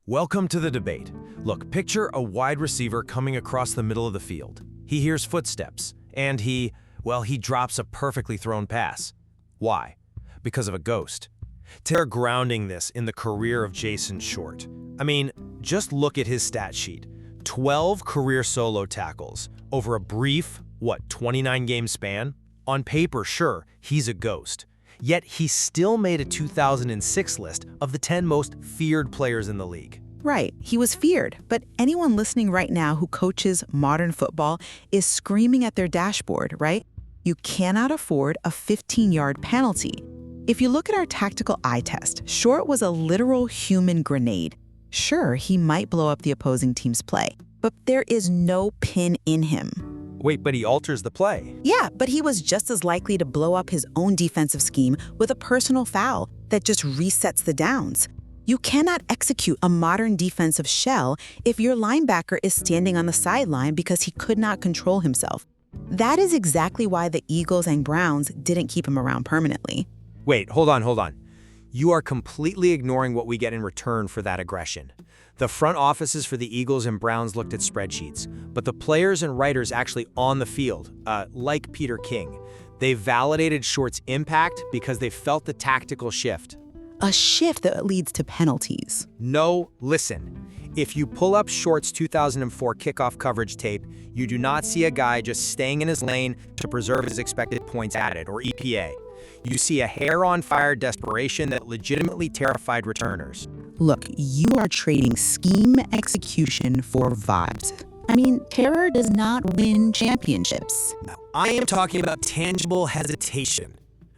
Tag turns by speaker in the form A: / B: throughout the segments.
A: Welcome to the debate. Look, picture a wide receiver coming across the middle of the field. He hears footsteps, and he drops a perfectly thrown pass. Why? Because of a ghost. They're grounding this in the career of Jason Short. I mean, just look at his stat sheet. 12 career solo tackles over a brief, 29-game span? On paper, sure, he's a ghost. Yet he still made a 2006 list of the 10 most feared players in the league.
B: Right, he was feared, but anyone listening right now who coaches modern football is screaming at their dashboard, right? You cannot afford a 15-yard penalty. If you look at our tactical eye test, Short was a literal human grenade. Sure, he might blow up the opposing team's play, but there is no pin in him.
A: Wait, but he alters the play.
B: Yeah, but he was just as likely to blow up his own defensive scheme with a personal foul that just resets the downs. You cannot execute a modern defensive shell if your linebacker is standing on the sideline because he could not control himself. That is exactly why the Eagles and Browns didn't keep him around permanently.
A: Wait, hold on. You are completely ignoring what we get in return for that aggression. The front offices for the Eagles and Browns looked at spreadsheets, but the players and writers actually on the field, like Peter King, they validated Short's impact because they felt the tactical shift.
B: A shift that leads to penalties.
A: No, listen. If you pull up Short's 2004 kickoff coverage tape, you do not see a guy just staying in his lane to preserve his expected points added, or EPA. You see a hair-on-fire desperation that legitimately terrified returners.
B: Look, you are trading scheme execution for vibes. I mean, terror does not win championships.
C: I am talking about tangible hesitation.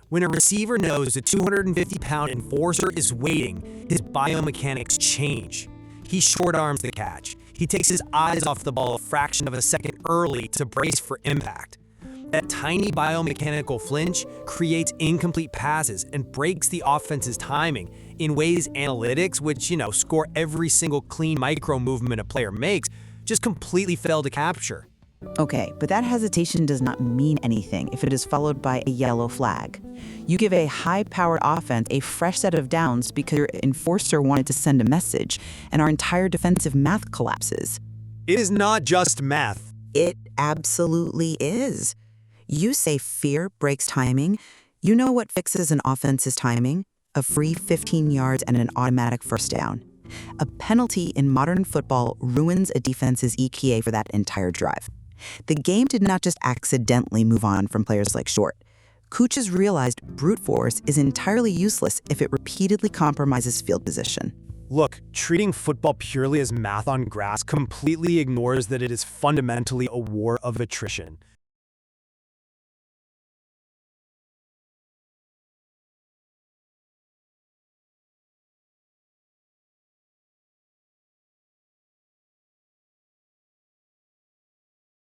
C: When a receiver knows a 250-pound enforcer is waiting, his biomechanics change. He short arms the catch. He takes his eyes off the ball a fraction of a second early to brace for impact. That tiny biomechanical flinch creates incomplete passes and breaks the offense's timing in ways analytics, which, score every single clean micro movement a player makes, just completely fail to capture.
B: Okay, but that hesitation does not mean anything if it is followed by a yellow flag. You give a high-powered offense a fresh set of downs because your enforcer wanted to send a message, and our entire defensive math collapses.
C: It is not just math.
B: It absolutely is. You say fear breaks timing. You know what fixes an offense's timing? A free 15 yards and an automatic first down. A penalty in modern football ruins a defense's EPA for that entire drive. The game did not just accidentally move on from players like Short. Coaches realized brute force is entirely useless if it repeatedly compromises field position.
C: Look, treating football purely as math on grass completely ignores that it is fundamentally a war of attrition.